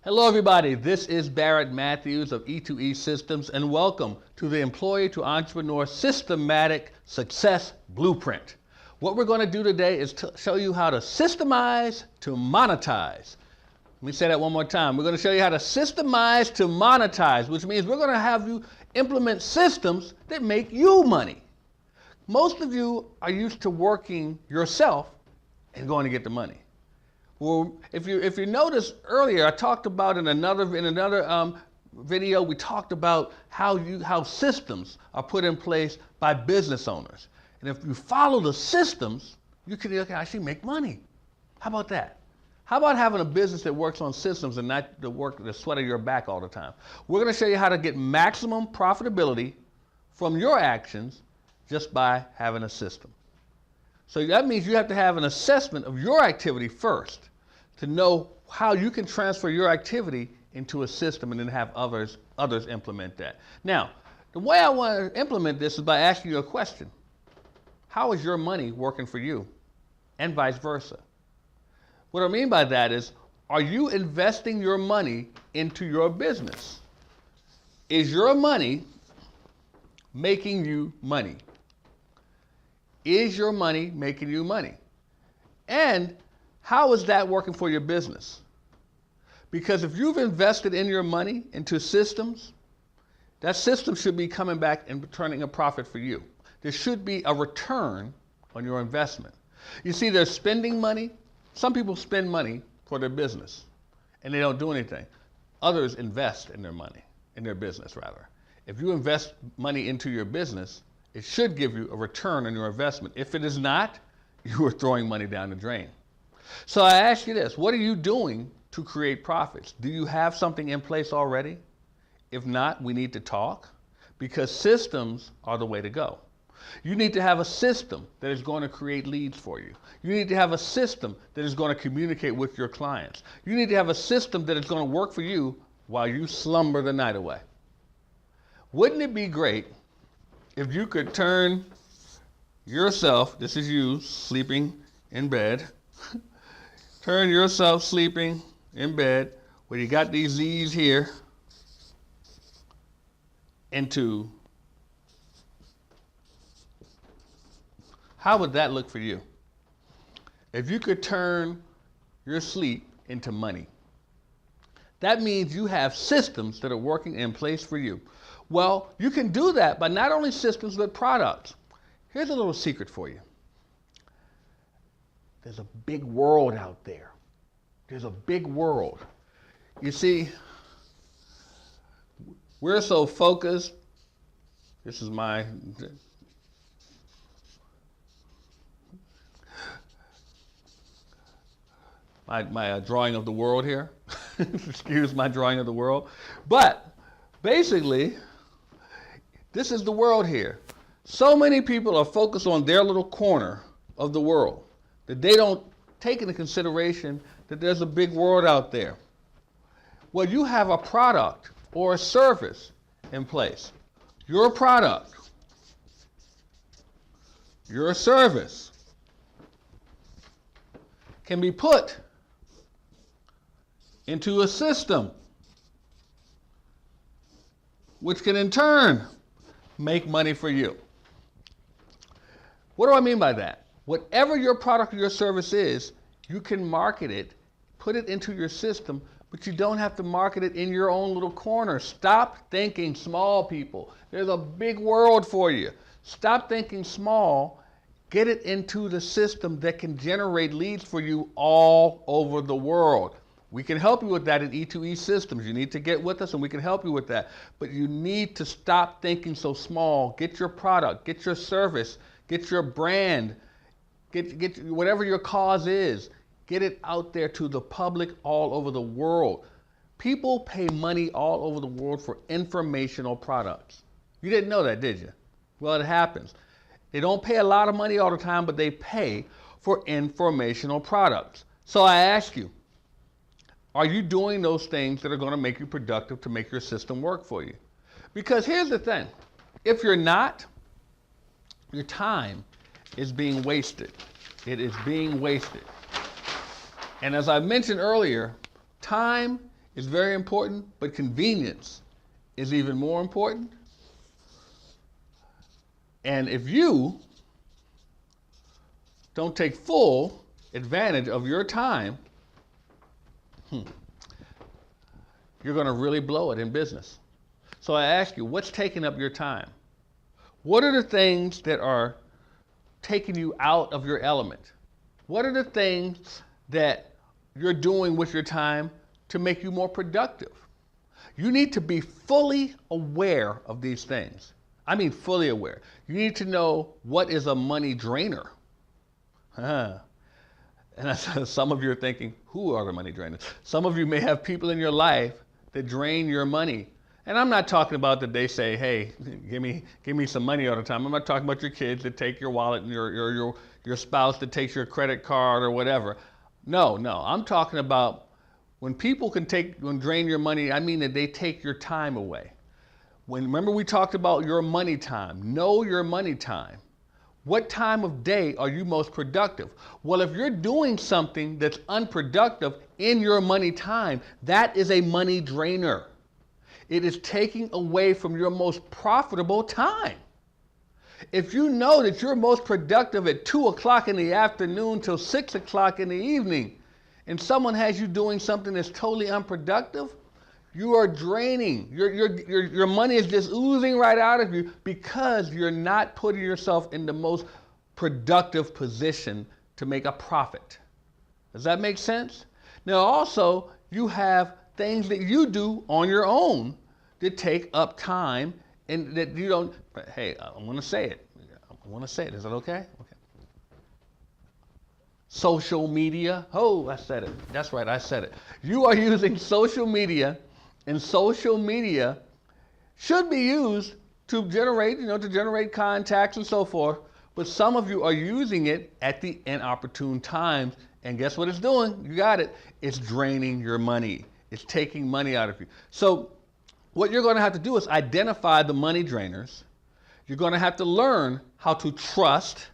Hello everybody, this is Barrett Matthews of E2E Systems and welcome to the Employee to Entrepreneur Systematic Success Blueprint. What we're going to do today is to show you how to systemize to monetize. Let me say that one more time. We're going to show you how to systemize to monetize, which means we're going to have you implement systems that make you money. Most of you are used to working yourself and going to get the money. Well, if you notice earlier, I talked about in another video, we talked about how systems are put in place by business owners. And if you follow the systems, you can actually make money. How about that? How about having a business that works on systems and not the sweat of your back all the time? We're going to show you how to get maximum profitability from your actions just by having a system. So that means you have to have an assessment of your activity first to know how you can transfer your activity into a system and then have others implement that. Now, the way I want to implement this is by asking you a question. How is your money working for you? And vice versa. What I mean by that is, are you investing your money into your business? Is your money making you money? Is your money making you money? And how is that working for your business? Because if you've invested in your money into systems, that system should be coming back and returning a profit for you. There should be a return on your investment. You see, they're spending money. Some people spend money for their business and they don't do anything. Others invest in their money, in their business rather. If you invest money into your business, it should give you a return on your investment. If it is not, you are throwing money down the drain. So I ask you this, what are you doing to create profits? Do you have something in place already? If not, we need to talk, because systems are the way to go. You need to have a system that is going to create leads for you. You need to have a system that is going to communicate with your clients. You need to have a system that is going to work for you while you slumber the night away. Wouldn't it be great if you could turn yourself, this is you sleeping in bed, turn yourself sleeping in bed where you got these Z's here into, how would that look for you? If you could turn your sleep into money. That means you have systems that are working in place for you. Well, you can do that by not only systems, but products. Here's a little secret for you. There's a big world out there. There's a big world. You see, we're so focused. This is my drawing of the world here. Excuse my drawing of the world. But basically, this is the world here. So many people are focused on their little corner of the world that they don't take into consideration that there's a big world out there. Well, you have a product or a service in place. Your product, your service can be put into a system, which can in turn make money for you. What do I mean by that? Whatever your product or your service is, you can market it, put it into your system, but you don't have to market it in your own little corner. Stop thinking small, people. There's a big world for you. Stop thinking small. Get it into the system that can generate leads for you all over the world. We can help you with that at E2E Systems. You need to get with us and we can help you with that. But you need to stop thinking so small. Get your product, get your service, get your brand, get whatever your cause is. Get it out there to the public all over the world. People pay money all over the world for informational products. You didn't know that, did you? Well, it happens. They don't pay a lot of money all the time, but they pay for informational products. So I ask you, are you doing those things that are going to make you productive to make your system work for you? Because here's the thing. If you're not, your time is being wasted. It is being wasted. And as I mentioned earlier, time is very important, but convenience is even more important. And if you don't take full advantage of your time, you're going to really blow it in business. So I ask you, what's taking up your time? What are the things that are taking you out of your element? What are the things that you're doing with your time to make you more productive? You need to be fully aware of these things. I mean, fully aware. You need to know what is a money drainer. And some of you are thinking, who are the money drainers? Some of you may have people in your life that drain your money. And I'm not talking about that they say, hey, give me some money all the time. I'm not talking about your kids that take your wallet and your spouse that takes your credit card or whatever. No, I'm talking about when people can drain your money, I mean that they take your time away. Remember we talked about your money time. Know your money time. What time of day are you most productive? Well, if you're doing something that's unproductive in your money time, that is a money drainer. It is taking away from your most profitable time. If you know that you're most productive at 2 o'clock in the afternoon till 6 o'clock in the evening, and someone has you doing something that's totally unproductive, you are draining. Your money is just oozing right out of you because you're not putting yourself in the most productive position to make a profit. Does that make sense? Now also, you have things that you do on your own that take up time and that you don't, hey, I want to say it. Is that okay? Okay. Social media. Oh, I said it. That's right, I said it. You are using social media, and social media should be used to generate contacts and so forth. But some of you are using it at the inopportune times. And guess what it's doing? You got it. It's draining your money. It's taking money out of you. So what you're going to have to do is identify the money drainers. You're going to have to learn how to trust.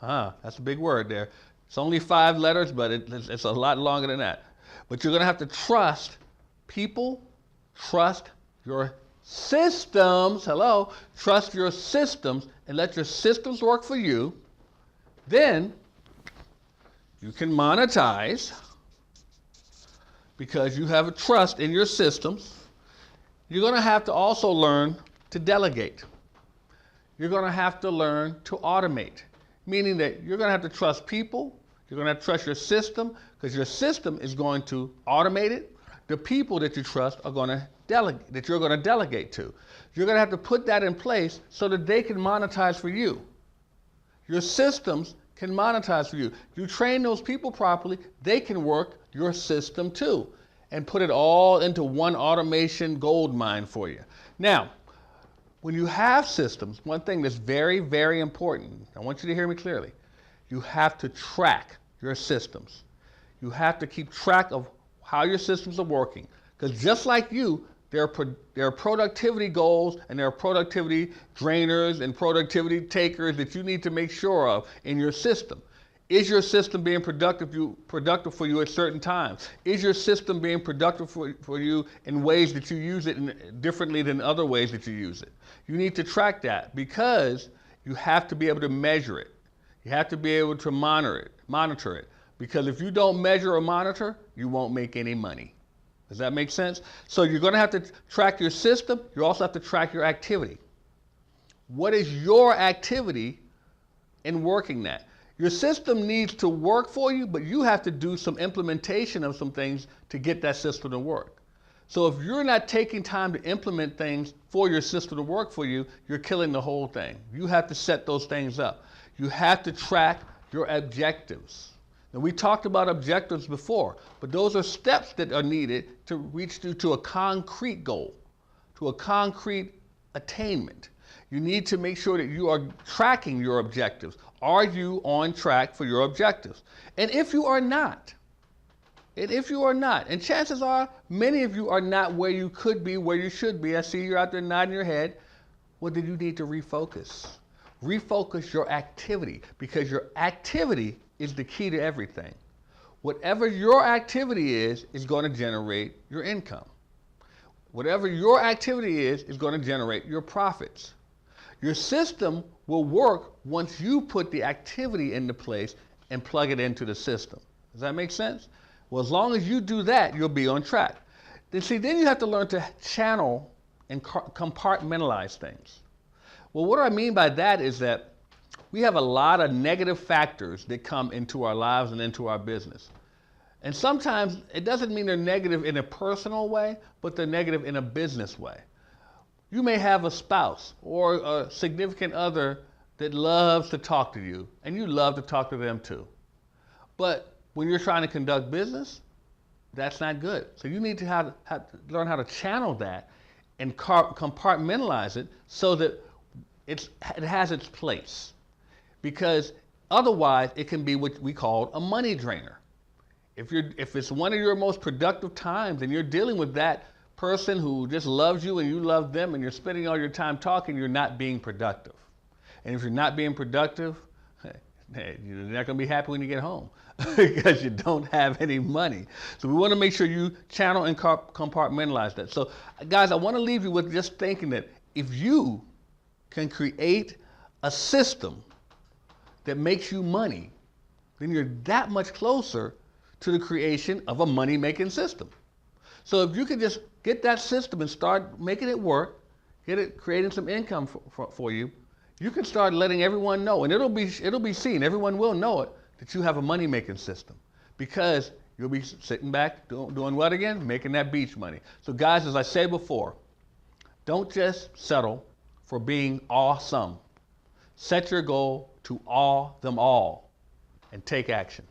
That's a big word there. It's only 5 letters, but it's a lot longer than that. But you're going to have to trust people, trust your systems. Trust your systems and let your systems work for you. Then you can monetize because you have a trust in your systems. You're going to have to also learn to delegate. You're going to have to learn to automate, meaning that you're going to have to trust people. You're going to have to trust your system because your system is going to automate it. The people that you trust are going to delegate, that you're going to delegate to. You're going to have to put that in place so that they can monetize for you. Your systems can monetize for you. You train those people properly, they can work your system too and put it all into one automation gold mine for you. Now, when you have systems, one thing that's very, very important, I want you to hear me clearly, you have to track your systems. You have to keep track of how your systems are working. Because just like you, there are productivity goals and there are productivity drainers and productivity takers that you need to make sure of in your system. Is your system being productive for you at certain times? Is your system being productive for you in ways that you use it differently than other ways that you use it? You need to track that because you have to be able to measure it. You have to be able to monitor it. Because if you don't measure or monitor, you won't make any money. Does that make sense? So you're going to have to track your system. You also have to track your activity. What is your activity in working that? Your system needs to work for you, but you have to do some implementation of some things to get that system to work. So if you're not taking time to implement things for your system to work for you, you're killing the whole thing. You have to set those things up. You have to track your objectives. Now, we talked about objectives before, but those are steps that are needed to reach you to a concrete goal, to a concrete attainment. You need to make sure that you are tracking your objectives. Are you on track for your objectives? And if you are not, and chances are many of you are not where you could be, where you should be. I see you're out there nodding your head. Well, then you need to refocus. Refocus your activity because your activity is the key to everything. Whatever your activity is going to generate your income. Whatever your activity is going to generate your profits. Your system will work once you put the activity into place and plug it into the system. Does that make sense? Well, as long as you do that, you'll be on track. Then you have to learn to channel and compartmentalize things. Well, what I mean by that is that we have a lot of negative factors that come into our lives and into our business. And sometimes it doesn't mean they're negative in a personal way, but they're negative in a business way. You may have a spouse or a significant other that loves to talk to you, and you love to talk to them too. But when you're trying to conduct business, that's not good. So you need to learn how to channel that and compartmentalize it so that it has its place. Because otherwise, it can be what we call a money drainer. If it's one of your most productive times and you're dealing with that person who just loves you and you love them and you're spending all your time talking, you're not being productive. And if you're not being productive, hey, you're not going to be happy when you get home because you don't have any money. So we want to make sure you channel and compartmentalize that. So guys, I want to leave you with just thinking that if you can create a system that makes you money, then you're that much closer to the creation of a money-making system. So if you can just get that system and start making it work, get it creating some income for you, you can start letting everyone know, and it'll be seen. Everyone will know it that you have a money-making system because you'll be sitting back doing what again? Making that beach money. So guys, as I said before, don't just settle for being awesome. Set your goal to awe them all and take action.